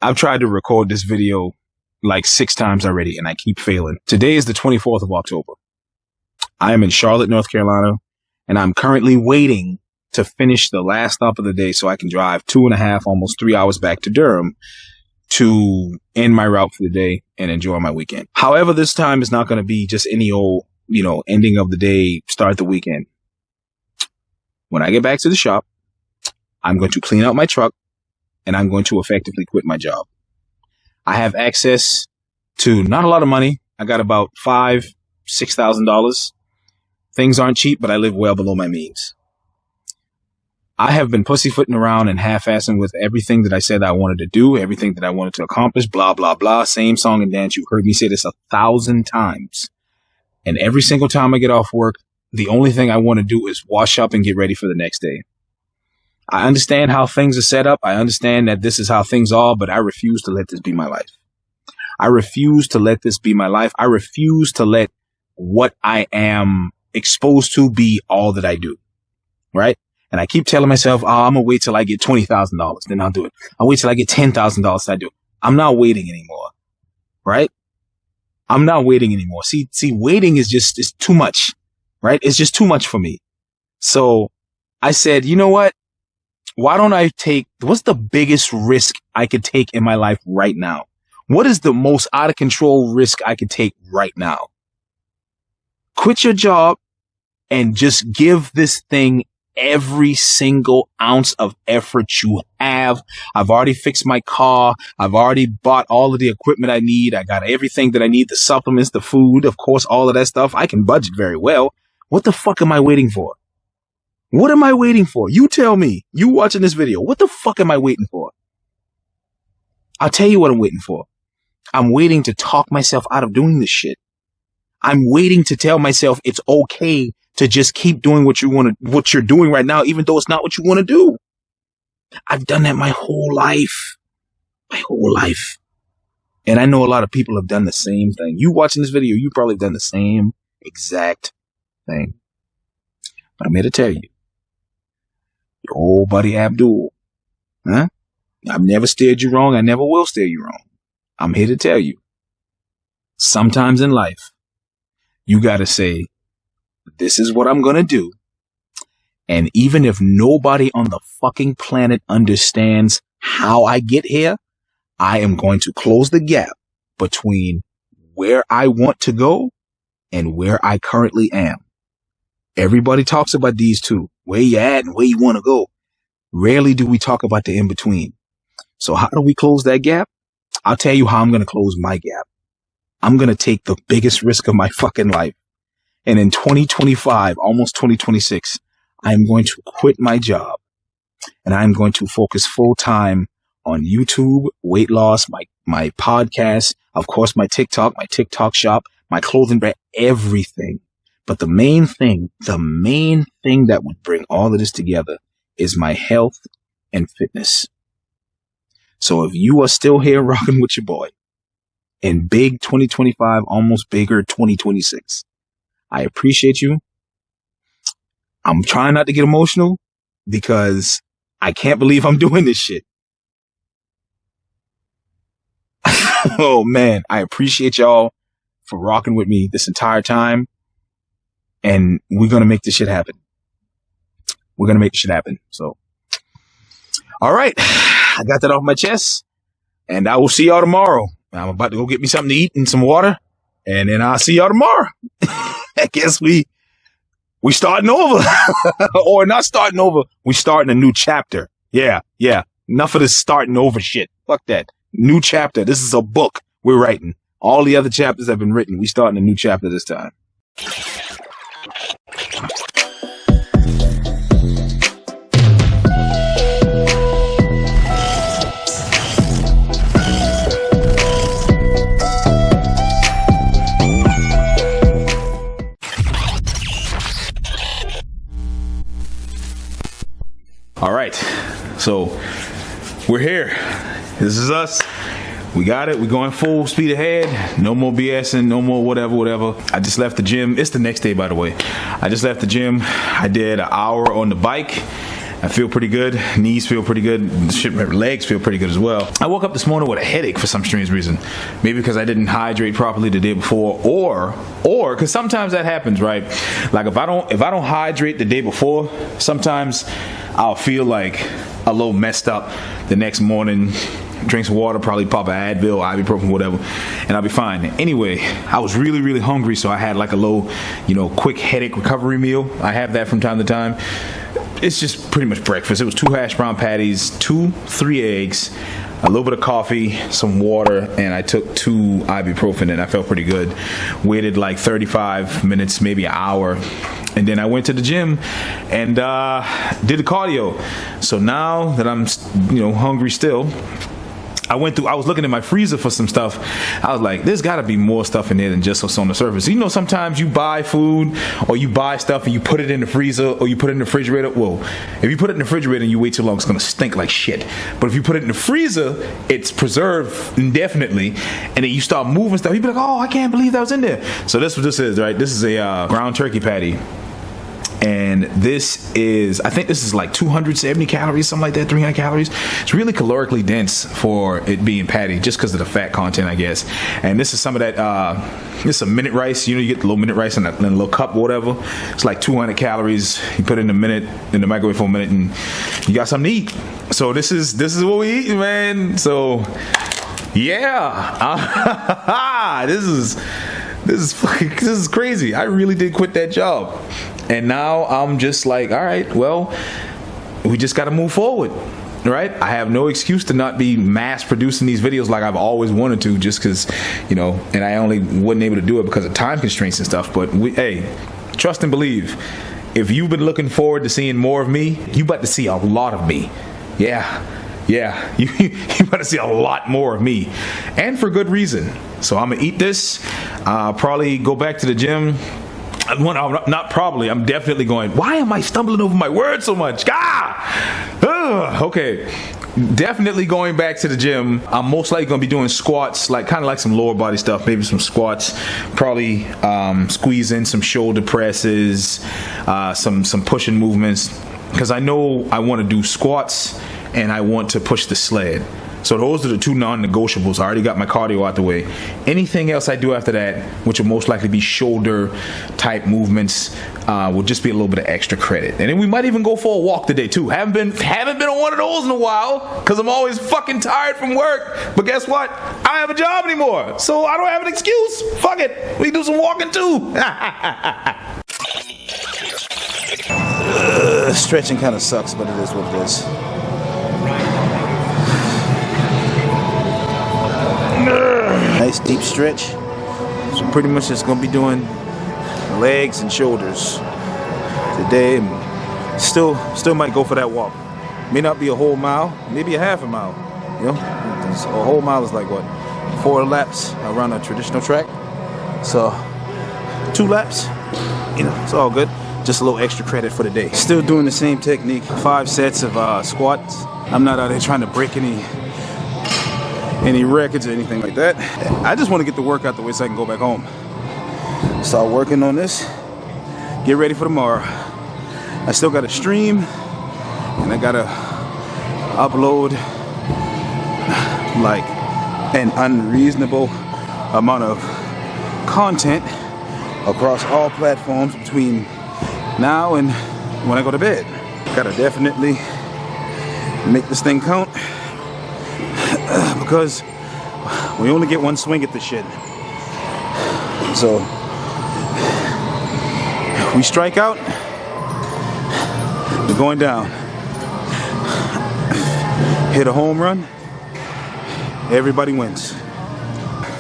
I've tried to record this video like 6 times already and I keep failing. Today is the 24th of October. I am in Charlotte, North Carolina, and I'm currently waiting to finish the last stop of the day so I can drive 2.5, almost 3 hours back to Durham to end my route for the day and enjoy my weekend. However, this time is not going to be just any old, ending of the day, start the weekend. When I get back to the shop, I'm going to clean out my truck and I'm going to effectively quit my job. I have access to not a lot of money. I got about $5,000-$6,000. Things aren't cheap, but I live well below my means. I have been pussyfooting around and half-assing with everything that I said I wanted to do, everything that I wanted to accomplish, blah, blah, blah. Same song and dance. You've heard me say this 1,000 times. And every single time I get off work, the only thing I want to do is wash up and get ready for the next day. I understand how things are set up. I understand that this is how things are, but I refuse to let this be my life. I refuse to let this be my life. I refuse to let what I am exposed to be all that I do. Right? And I keep telling myself, I'm going to wait till I get $20,000. Then I'll do it. I'll wait till I get $10,000. I do it. I'm not waiting anymore. Right? I'm not waiting anymore. See, waiting is it's too much. Right? It's just too much for me. So I said, you know what? Why don't I what's the biggest risk I could take in my life right now? What is the most out of control risk I could take right now? Quit your job and just give this thing every single ounce of effort you have. I've already fixed my car. I've already bought all of the equipment I need. I got everything that I need, the supplements, the food, of course, all of that stuff. I can budget very well. What the fuck am I waiting for? What am I waiting for? You tell me. You watching this video. What the fuck am I waiting for? I'll tell you what I'm waiting for. I'm waiting to talk myself out of doing this shit. I'm waiting to tell myself it's okay to just keep doing what you're doing right now, even though it's not what you want to do. I've done that my whole life. My whole life. And I know a lot of people have done the same thing. You watching this video, you probably done the same exact thing. But I'm here to tell you. Your old buddy Abdul. Huh? I've never steered you wrong. I never will steer you wrong. I'm here to tell you. Sometimes in life, you got to say, this is what I'm going to do. And even if nobody on the fucking planet understands how I get here, I am going to close the gap between where I want to go and where I currently am. Everybody talks about these two, where you at and where you want to go. Rarely do we talk about the in-between. So how do we close that gap? I'll tell you how I'm going to close my gap. I'm going to take the biggest risk of my fucking life. And in 2025, almost 2026, I'm going to quit my job and I'm going to focus full time on YouTube, weight loss, my podcast, of course, my TikTok shop, my clothing brand, everything. But the main thing that would bring all of this together is my health and fitness. So if you are still here rocking with your boy in big 2025, almost bigger 2026, I appreciate you. I'm trying not to get emotional because I can't believe I'm doing this shit. Oh man, I appreciate y'all for rocking with me this entire time. And we're going to make this shit happen. We're going to make this shit happen. So, all right. I got that off my chest and I will see y'all tomorrow. I'm about to go get me something to eat and some water and then I'll see y'all tomorrow. I guess we starting over or not starting over. We starting a new chapter. Yeah. Enough of this starting over shit. Fuck that. New chapter. This is a book we're writing. All the other chapters have been written. We starting a new chapter this time. All right, so we're here. This is us. We got it. We're going full speed ahead. No more BSing, no more whatever. I just left the gym. It's the next day, by the way. I just left the gym. I did an hour on the bike. I feel pretty good. Knees feel pretty good. Shit, my legs feel pretty good as well. I woke up this morning with a headache for some strange reason. Maybe because I didn't hydrate properly the day before, or because sometimes that happens, right? Like if I don't hydrate the day before, sometimes I'll feel like a little messed up the next morning. Drink some water, probably pop an Advil, ibuprofen, whatever, and I'll be fine. Anyway, I was really, really hungry, so I had like a little, quick headache recovery meal. I have that from time to time. It's just pretty much breakfast. It was 2 hash brown patties, 3 eggs, a little bit of coffee, some water, and I took 2 ibuprofen, and I felt pretty good. Waited like 35 minutes, maybe an hour, and then I went to the gym and did the cardio. So now that I'm, hungry still, I was looking in my freezer for some stuff. I was like, there's got to be more stuff in there than just what's on the surface. Sometimes you buy food or you buy stuff and you put it in the freezer or you put it in the refrigerator. Well, if you put it in the refrigerator and you wait too long, it's going to stink like shit. But if you put it in the freezer, it's preserved indefinitely. And then you start moving stuff. You'd be like, oh, I can't believe that was in there. So that's what this is, right? This is a ground turkey patty. And this is, I think this is like 270 calories, something like that, 300 calories. It's really calorically dense for it being patty, just because of the fat content, I guess. And this is some of that, this is a minute rice. You get the little minute rice in a little cup or whatever. It's like 200 calories. You put it in the microwave for a minute, and you got something to eat. So this is what we eat, man. So yeah, this is crazy. I really did quit that job. And now I'm just like, all right, well, we just got to move forward, right? I have no excuse to not be mass producing these videos like I've always wanted to, just because, and I only wasn't able to do it because of time constraints and stuff. But hey, trust and believe. If you've been looking forward to seeing more of me, you about to see a lot of me. Yeah, you about to see a lot more of me, and for good reason. So I'm gonna eat this. Probably go back to the gym. Not probably. I'm definitely going. Why am I stumbling over my words so much? Okay. Definitely going back to the gym. I'm most likely going to be doing squats, kind of like some lower body stuff, maybe some squats. Probably squeeze in some shoulder presses, some pushing movements, because I know I want to do squats and I want to push the sled. So those are the 2 non-negotiables. I already got my cardio out the way. Anything else I do after that, which will most likely be shoulder type movements, will just be a little bit of extra credit. And then we might even go for a walk today too. Haven't been on one of those in a while, because I'm always fucking tired from work. But guess what? I don't have a job anymore, so I don't have an excuse. Fuck it, we do some walking too. Stretching kind of sucks, but it is what it is. Nice deep stretch. So pretty much just gonna be doing legs and shoulders today. Still might go for that walk. May not be a whole mile, maybe a half a mile. A whole mile is like what, 4 laps around a traditional track. So 2 laps, it's all good. Just a little extra credit for the day. Still doing the same technique. 5 sets of squats. I'm not out there trying to break any records or anything like that. I just want to get the work out the way so I can go back home. Start working on this. Get ready for tomorrow. I still got to stream, and I got to upload like an unreasonable amount of content across all platforms between now and when I go to bed. Gotta definitely make this thing count, because we only get one swing at this shit. So if we strike out, we're going down. Hit a home run, everybody wins.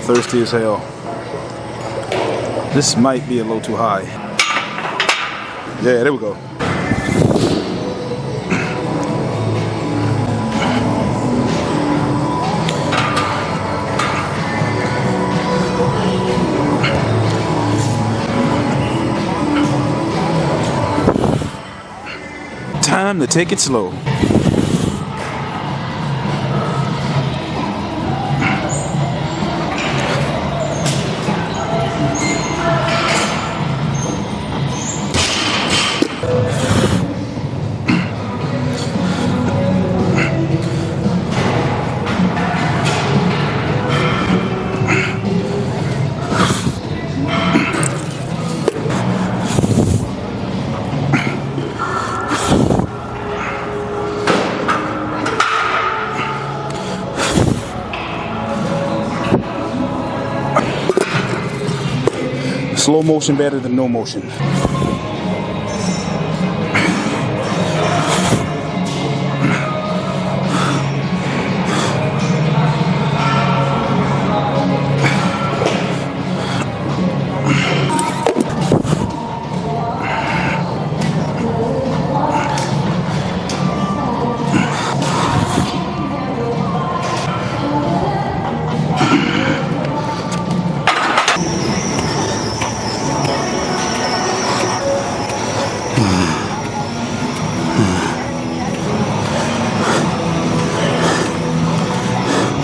Thirsty as hell. This might be a little too high. Yeah, there we go. Time to take it slow. Slow motion better than no motion.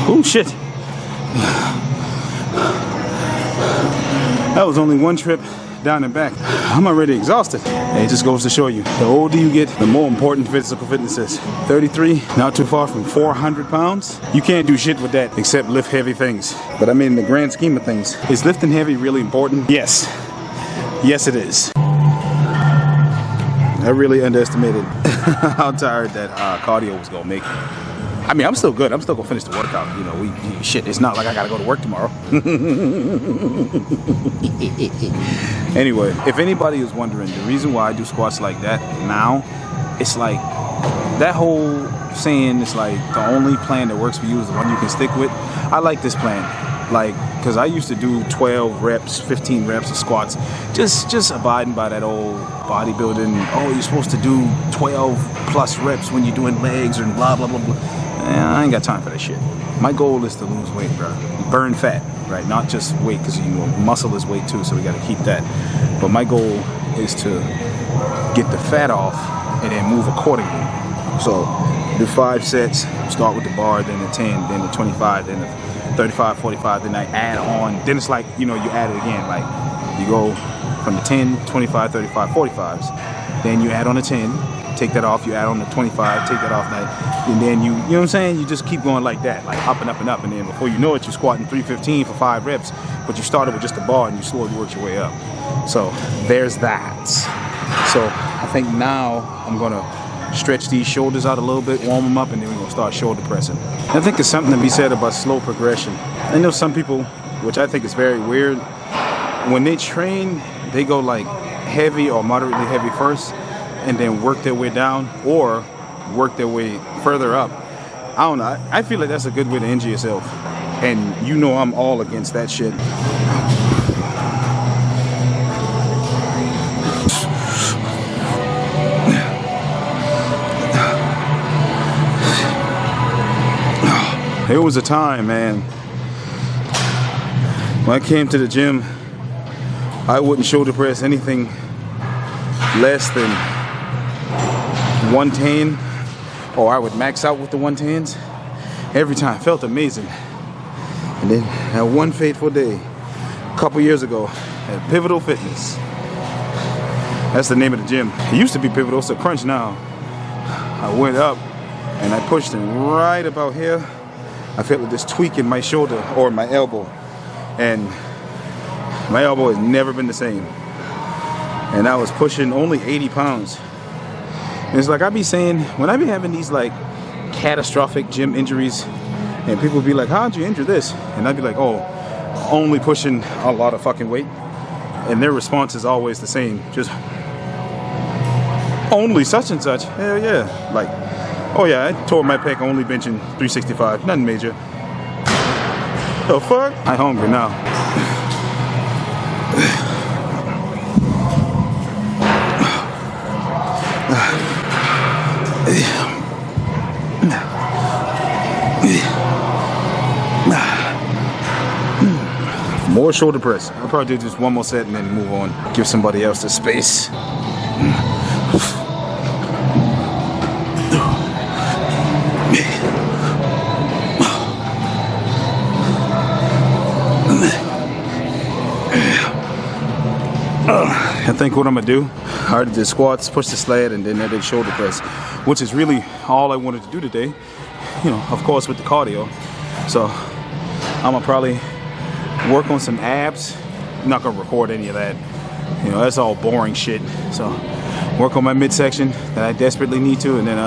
Oh shit. That was only one trip down and back. I'm already exhausted. And it just goes to show you, the older you get, the more important physical fitness is. 33, not too far from 400 pounds. You can't do shit with that except lift heavy things. But I mean, in the grand scheme of things, is lifting heavy really important? Yes. Yes, it is. I really underestimated how tired that cardio was gonna make me. I mean, I'm still good. I'm still gonna finish the workout. You know, shit. It's not like I gotta go to work tomorrow. Anyway, if anybody is wondering, the reason why I do squats like that now, it's like that whole saying. It's like the only plan that works for you is the one you can stick with. I like this plan, like, because I used to do 12 reps, 15 reps of squats, just abiding by that old bodybuilding. Oh, you're supposed to do 12 plus reps when you're doing legs and blah blah blah blah. I ain't got time for that shit. My goal is to lose weight, bro. Burn fat, right? Not just weight, because you know muscle is weight too, so we got to keep that. But my goal is to get the fat off and then move accordingly. So do 5 sets. Start with the bar, then the 10, then the 25, then the 35, 45. Then I add on. Then it's like, you know, you add it again. Like you go from the 10, 25, 35, 45s. Then you add on the 10. Take that off, you add on the 25, take that off, and then you know what I'm saying? You just keep going like that, like up and up and up, and then before you know it, you're squatting 315 for 5 reps, but you started with just a bar and you slowly worked your way up. So there's that. So I think now I'm gonna stretch these shoulders out a little bit, warm them up, and then we're gonna start shoulder pressing. I think there's something to be said about slow progression. I know some people, which I think is very weird, when they train, they go like heavy or moderately heavy first, and then work their way down or work their way further up. I don't know. I feel like that's a good way to injure yourself. And you know I'm all against that shit. There was a time, man, when I came to the gym, I wouldn't shoulder press anything less than 110, or I would max out with the 110s every time. Felt amazing. And then that one fateful day a couple years ago at Pivotal Fitness, that's the name of the gym. It used to be Pivotal, it's a Crunch now. I went up and I pushed it right about here. I felt this tweak in my shoulder or my elbow, and my elbow has never been the same. And I was pushing only 80 pounds. And it's like I be saying, when I be having these like catastrophic gym injuries, and people be like, how'd you injure this? And I'd be like, oh, only pushing a lot of fucking weight. And their response is always the same, just only such and such. Hell yeah. Like, oh yeah, I tore my pec only benching 365, nothing major. The fuck? I'm hungry now. More shoulder press. I'll probably do just one more set and then move on. Give somebody else the space. I think what I'm gonna do, I already did squats, push the sled, and then I did shoulder press, which is really all I wanted to do today. You know, of course with the cardio. So I'm gonna probably work on some abs. I'm not gonna record any of that. You know, that's all boring shit. So work on my midsection that I desperately need to, and then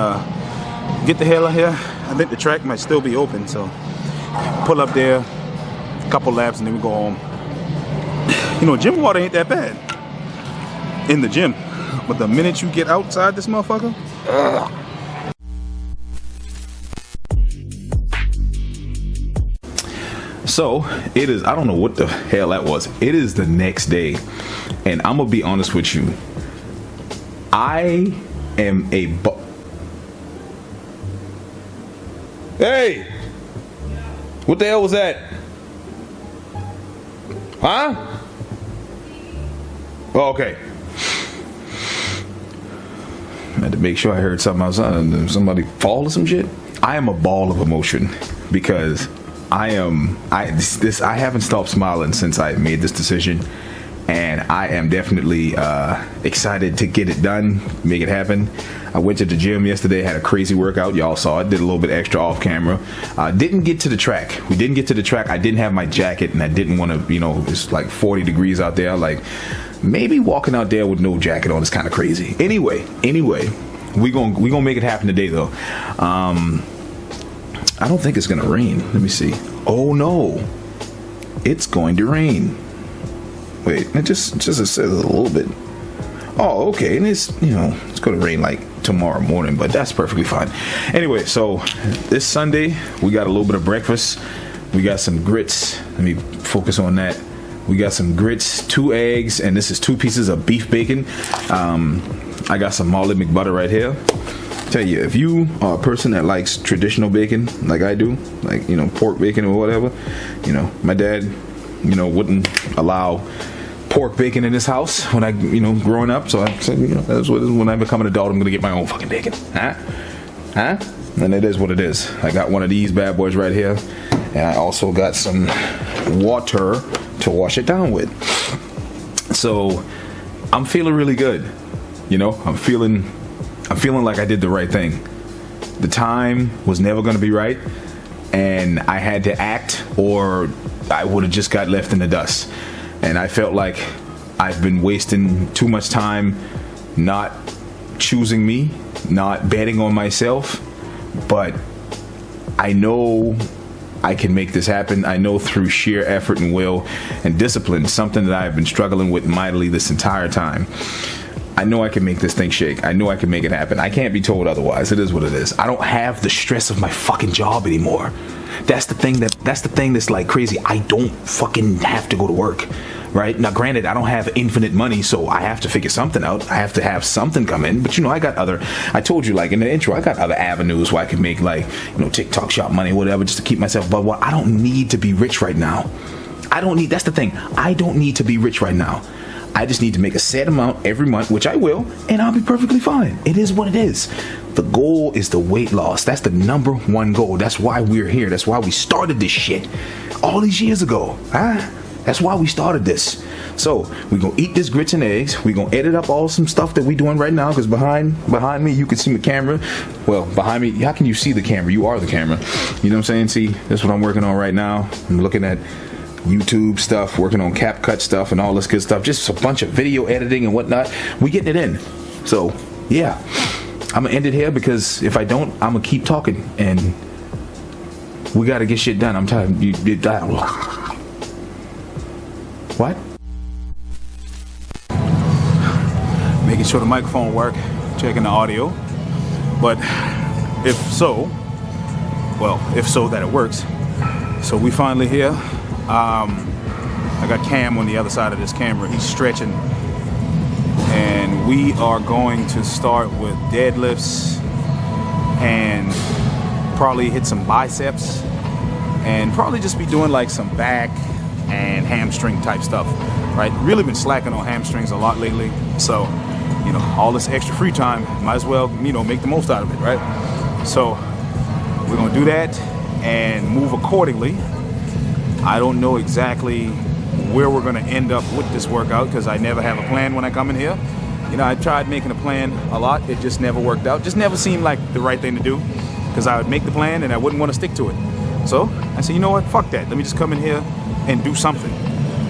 get the hell out of here. I think the track might still be open, so pull up there, a couple laps, and then we go home. You know, gym water ain't that bad in the gym, but the minute you get outside this motherfucker, So it is, I don't know what the hell that was. It is the next day, and I'm gonna be honest with you. I am a Hey! What the hell was that? Huh? Oh, okay. I had to make sure I heard something outside. Somebody fall or some shit. I am a ball of emotion because I haven't stopped smiling since I made this decision, and I am definitely excited to get it done, make it happen. I went to the gym yesterday, had a crazy workout. Y'all saw it. Did a little bit extra off camera. Didn't get to the track. We didn't get to the track. I didn't have my jacket, and I didn't want to, you know, it's like 40 degrees out there. Like, maybe walking out there with no jacket on is kind of crazy. Anyway, we gonna make it happen today, though. I don't think it's gonna rain. Let me see. Oh no, it's going to rain. Wait, it just says a little bit. Oh, okay, and it's, you know, it's gonna rain like tomorrow morning, but that's perfectly fine. Anyway, so this Sunday we got a little bit of breakfast. We got some grits. Let me focus on that. We got some grits, 2 eggs, and this is 2 pieces of beef bacon. I got some Molly McButter right here. Tell you, if you are a person that likes traditional bacon like I do, like, you know, pork bacon or whatever, you know, my dad, you know, wouldn't allow pork bacon in his house when I, you know, growing up. So I said, you know, that's what, when I become an adult, I'm gonna get my own fucking bacon. Huh? And it is what it is. I got one of these bad boys right here, and I also got some water to wash it down with. So I'm feeling really good. You know, I'm feeling like I did the right thing. The time was never going to be right, and I had to act, or I would have just got left in the dust. And I felt like I've been wasting too much time not choosing me, not betting on myself. But I know I can make this happen. I know through sheer effort and will and discipline, something that I've been struggling with mightily this entire time. I know I can make this thing shake. I know I can make it happen. I can't be told otherwise. It is what it is. I don't have the stress of my fucking job anymore. That's the thing that's like crazy. I don't fucking have to go to work, right? Now, granted, I don't have infinite money, so I have to figure something out. I have to have something come in. But, you know, I told you, like in the intro, I got other avenues where I can make, like, you know, TikTok shop money, whatever, just to keep myself above. Well, I don't need to be rich right now. That's the thing. I don't need to be rich right now. I just need to make a set amount every month, which I will, and I'll be perfectly fine. It is what it is. The goal is the weight loss. That's the #1 goal. That's why we're here. That's why we started this shit all these years ago. That's why we started this. So we're going to eat this grits and eggs. We're going to edit up all some stuff that we're doing right now, because behind me, you can see my camera. Well, behind me, how can you see the camera? You are the camera. You know what I'm saying? See, that's what I'm working on right now. I'm looking at YouTube stuff, working on CapCut stuff and all this good stuff, just a bunch of video editing and whatnot. We getting it in. So yeah, I'm gonna end it here, because if I don't, I'm gonna keep talking, and we gotta get shit done. I'm tired. What? Making sure the microphone work, checking the audio, but if so that it works. So we finally here. I got Cam on the other side of this camera. He's stretching, and we are going to start with deadlifts and probably hit some biceps, and probably just be doing like some back and hamstring type stuff, right? Really been slacking on hamstrings a lot lately, so, you know, all this extra free time, might as well, you know, make the most out of it, right? So we're gonna do that and move accordingly. I don't know exactly where we're going to end up with this workout, because I never have a plan when I come in here. You know, I tried making a plan a lot. It just never worked out. Just never seemed like the right thing to do, because I would make the plan and I wouldn't want to stick to it. So I said, you know what? Fuck that. Let me just come in here and do something.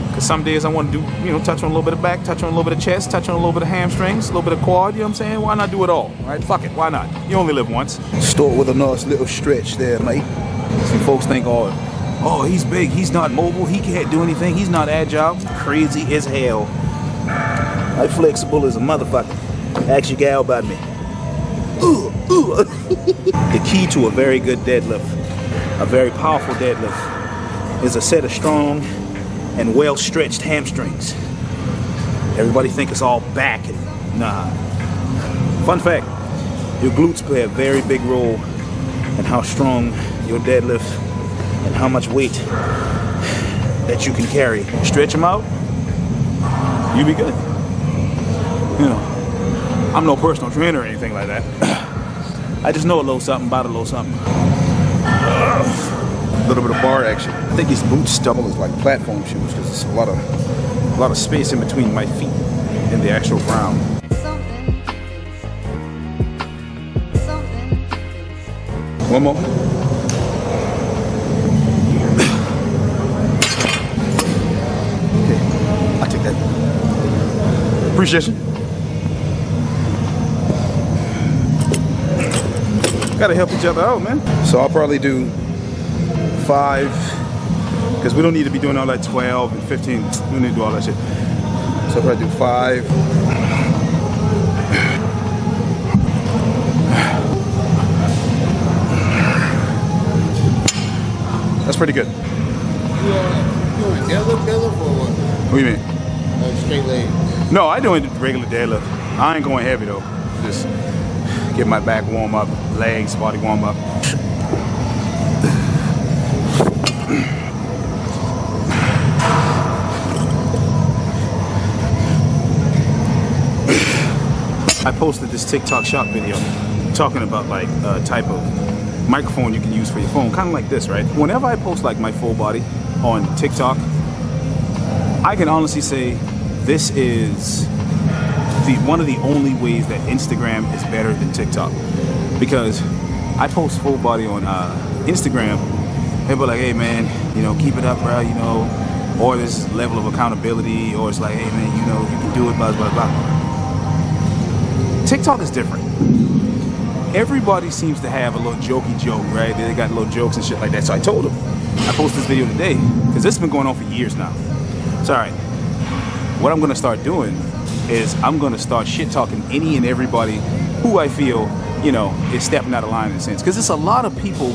Because some days I want to do, you know, touch on a little bit of back, touch on a little bit of chest, touch on a little bit of hamstrings, a little bit of quad, you know what I'm saying? Why not do it all, right? Fuck it. Why not? You only live once. Start with a nice little stretch there, mate. Some folks think, oh, Oh, he's big. He's not mobile. He can't do anything. He's not agile. Crazy as hell. I'm flexible as a motherfucker. Ask your gal about me. The key to a very good deadlift, a very powerful deadlift, is a set of strong and well-stretched hamstrings. Everybody think it's all back. Nah. Fun fact, your glutes play a very big role in how strong your deadlift and how much weight that you can carry. Stretch them out, you be good. You know, I'm no personal trainer or anything like that. I just know a little something about a little something. A little bit of bar action. I think these boots double as like platform shoes because it's a lot of space in between my feet and the actual ground. One more. Okay, I'll take that. Appreciation. Gotta help each other out, man. So I'll probably do 5, because we don't need to be doing all that 12 and 15. We don't need to do all that shit. So I'll probably do 5. That's pretty good. You doing deadlift or what? What do you mean? Straight leg. No, I doing regular deadlift. I ain't going heavy though. Just get my back warm up, legs, body warm up. I posted this TikTok shop video talking about like a type of microphone you can use for your phone, kind of like this, right? Whenever I post like my full body on TikTok, I can honestly say this is one of the only ways that Instagram is better than TikTok, because I post full body on Instagram. People are like, hey man, you know, keep it up, bro, you know, or this level of accountability, or it's like, hey man, you know, you can do it, blah blah blah. TikTok is different. Everybody seems to have a little jokey joke, right? They got little jokes and shit like that. So I told them, I posted this video today because this has been going on for years now. It's all right. What I'm gonna start doing is I'm gonna start shit talking any and everybody who I feel, you know, is stepping out of line in a sense. Because there's a lot of people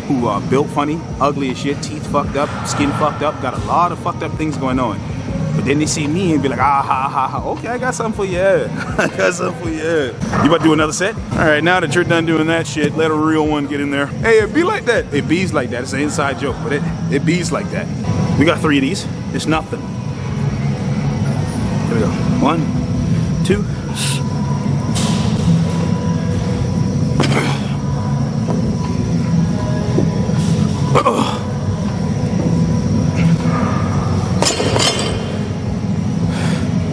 who are built funny, ugly as shit, teeth fucked up, skin fucked up, got a lot of fucked up things going on. But then they see me and be like, ah, ha, ha, ha. Okay, I got something for you. I got something for you. You about to do another set? All right, now that you're done doing that shit, let a real one get in there. Hey, it be like that. It bees like that. It's an inside joke, but it bees like that. We got 3 of these. It's nothing. Here we go. 1, 2.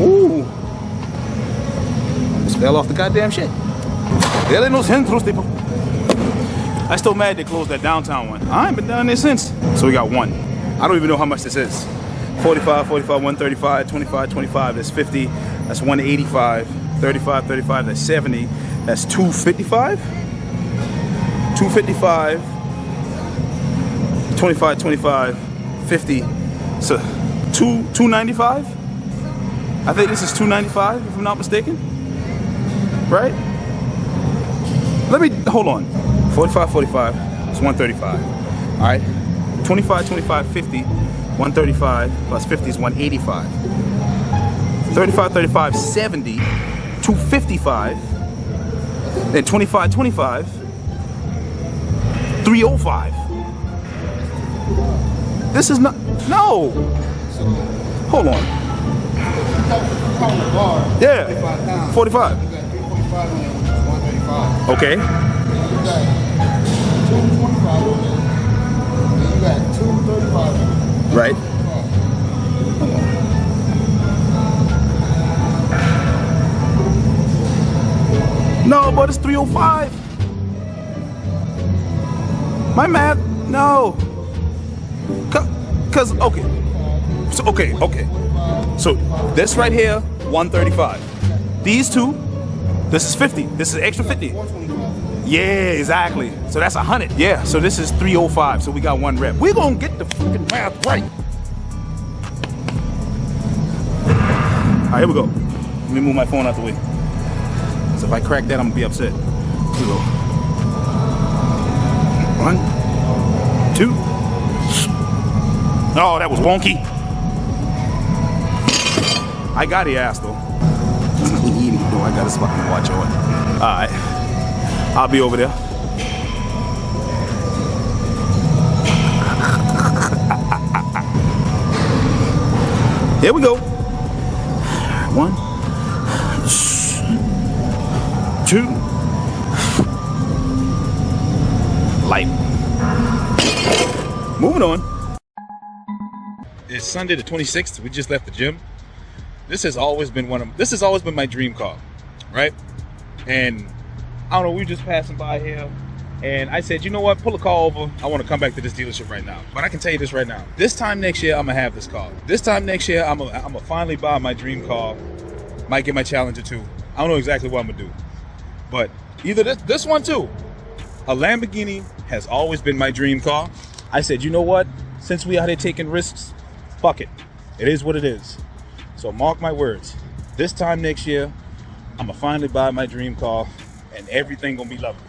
Ooh. Just fell off the goddamn shit. There ain't no centros, people. I still mad they closed that downtown one. I ain't been down there since. So we got 1. I don't even know how much this is. 45, 45, 135, 25, 25, that's 50, that's 185, 35, 35, that's 70, that's 255, 255, 25, 25, 50, so 295? I think this is 295 if I'm not mistaken, right? Let me, hold on, 45, 45, it's 135, all right? 25, 25, 50, 135 plus 50 is 185. 35, 35, 70, 255, then 25, 25, 305. This is not, no. Hold on. Yeah, 45. Okay. You got 225 on there. You got 235. Right. No, but it's 305. My math, no. Cause okay. So okay. So this right here, 135. These two, this is 50. This is extra 50. Yeah, exactly. So that's 100. Yeah, so this is 305, so we got 1 rep. We're gonna get the fucking math right. All right, here we go. Let me move my phone out the way. So if I crack that, I'm gonna be upset. Here we go. 1, 2. Oh, that was wonky. I got the ass though. No, I got a fucking watch on. All right, I'll be over there. Here we go. 1, 2. Light. Moving on. It's Sunday the 26th. We just left the gym. This has always been my dream car, right? And I don't know, we were just passing by here and I said, you know what, pull a car over. I want to come back to this dealership right now. But I can tell you this right now. This time next year, I'm gonna have this car. This time next year, I'm gonna finally buy my dream car. Might get my Challenger too. I don't know exactly what I'm gonna do. But either this one too. A Lamborghini has always been my dream car. I said, you know what? Since we out here taking risks, fuck it. It is what it is. So mark my words. This time next year, I'm gonna finally buy my dream car and everything gonna be lovely.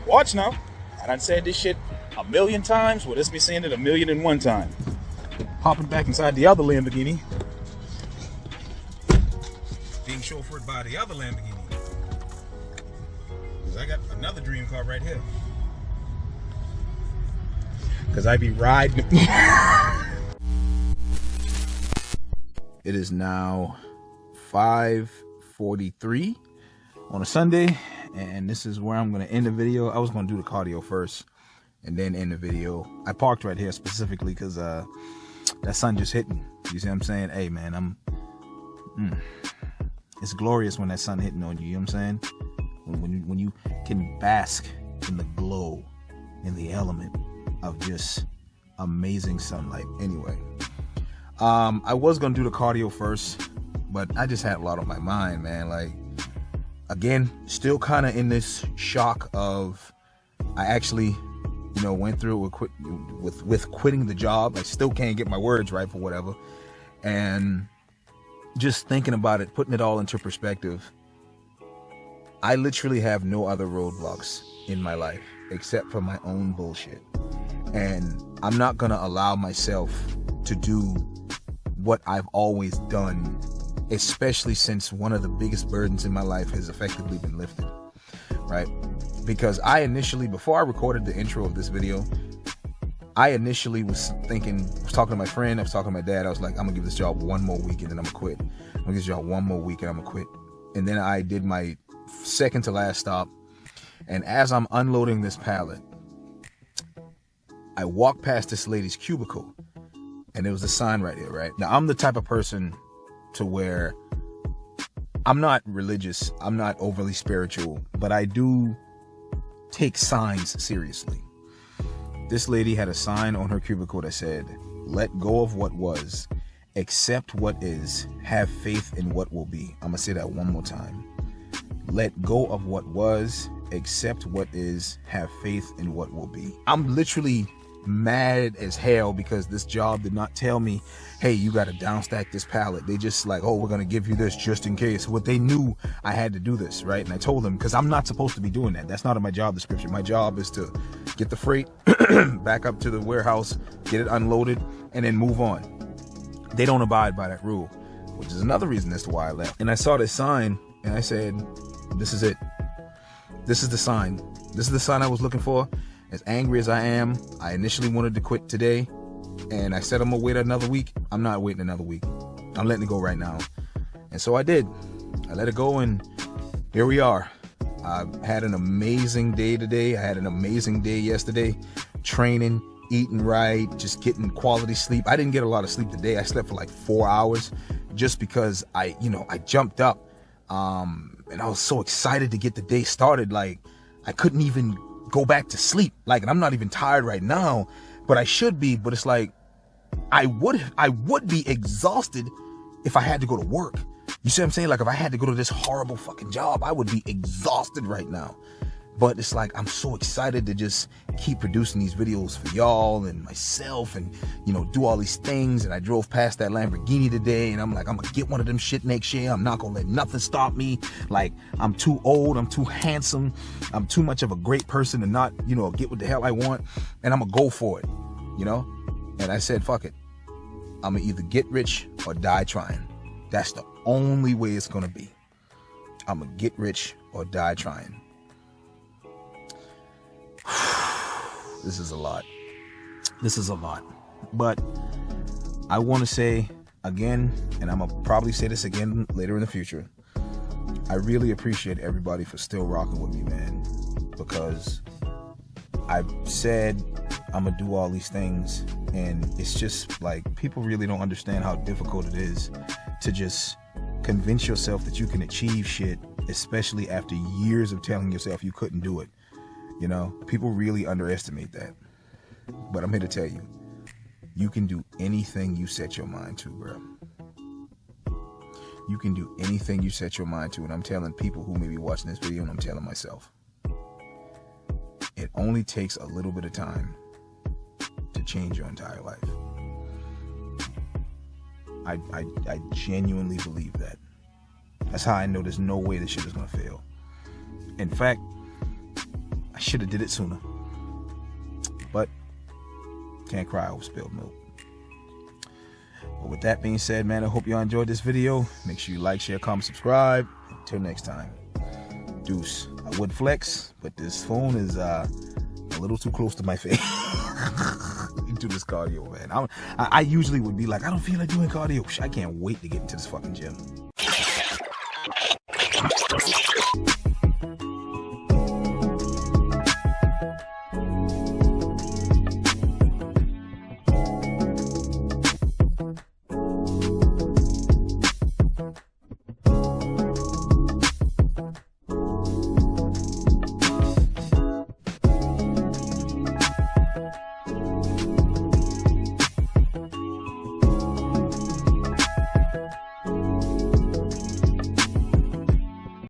Watch now. I done said this shit a million times. Well, this me saying it 1,000,001 times. Hopping back inside the other Lamborghini. Being chauffeured by the other Lamborghini. Because I got another dream car right here. Because I be riding. It is now 5:43 on a Sunday, and this is where I'm going to end the video. I was going to do the cardio first and then end the video. I parked right here specifically because that sun just hit me. You see what I'm saying? Hey, man, it's glorious when that sun hitting on you. You know what I'm saying? When you can bask in the glow, in the element of just amazing sunlight. Anyway. I was gonna do the cardio first, but I just had a lot on my mind, man. Like, again, still kind of in this shock of I actually, went through with quitting the job. I still can't get my words right for whatever, and just thinking about it, putting it all into perspective. I literally have no other roadblocks in my life except for my own bullshit, and I'm not gonna allow myself to do what I've always done, especially since one of the biggest burdens in my life has effectively been lifted, right? Because I initially, before I recorded the intro of this video, I initially was talking to my friend, I was talking to my dad, I was like, I'm gonna give this job 1 more week and then I'm gonna quit. I'm gonna give this job 1 more week and I'm gonna quit. And then I did my second to last stop, and as I'm unloading this pallet, I walked past this lady's cubicle, and there was a sign right here, right? Now, I'm the type of person to where I'm not religious, I'm not overly spiritual, but I do take signs seriously. This lady had a sign on her cubicle that said, "Let go of what was, accept what is, have faith in what will be." I'm gonna say that 1 more time. Let go of what was, accept what is, have faith in what will be. I'm literally mad as hell because this job did not tell me, hey, you got to downstack this pallet. They just like, oh, we're going to give you this just in case. What they knew, I had to do this, right? And I told them, because I'm not supposed to be doing that. That's not in my job description. My job is to get the freight back up to the warehouse, get it unloaded, and then move on. They don't abide by that rule, which is another reason as to why I left. And I saw this sign and I said, this is it. This is the sign. This is the sign I was looking for. As angry as I am, I initially wanted to quit today, and I said I'm gonna wait another week. I'm not waiting another week. I'm letting it go right now. And so I did. I let it go, and here we are. I've had an amazing day today. I had an amazing day yesterday, training, eating right, just getting quality sleep. I didn't get a lot of sleep today. I slept for like 4 hours just because I jumped up, and I was so excited to get the day started. Like, I couldn't even go back to sleep. Like, and I'm not even tired right now, but I should be. But it's like, I would be exhausted if I had to go to work. You see what I'm saying? Like, if I had to go to this horrible fucking job, I would be exhausted right now. But it's like, I'm so excited to just keep producing these videos for y'all and myself and, you know, do all these things. And I drove past that Lamborghini today and I'm like, I'm gonna get one of them shit next year. I'm not gonna let nothing stop me. Like, I'm too old, I'm too handsome, I'm too much of a great person to not, you know, get what the hell I want. And I'm gonna go for it, you know? And I said, fuck it. I'm gonna either get rich or die trying. That's the only way it's gonna be. I'm gonna get rich or die trying. This is a lot. This is a lot. But I want to say again, and I'm going to probably say this again later in the future, I really appreciate everybody for still rocking with me, man. Because I've said I'm going to do all these things, and it's just like, people really don't understand how difficult it is to just convince yourself that you can achieve shit, especially after years of telling yourself you couldn't do it. You know, people really underestimate that. But I'm here to tell you, you can do anything you set your mind to, bro. You can do anything you set your mind to. And I'm telling people who may be watching this video, and I'm telling myself, it only takes a little bit of time to change your entire life. I genuinely believe that. That's how I know there's no way this shit is gonna fail. In fact, I should have did it sooner. But can't cry over spilled milk. But with that being said, man, I hope y'all enjoyed this video. Make sure you like, share, comment, subscribe. Until next time, deuce. I would flex, but this phone is a little too close to my face. Do this cardio, man. I usually would be like, I don't feel like doing cardio. I can't wait to get into this fucking gym.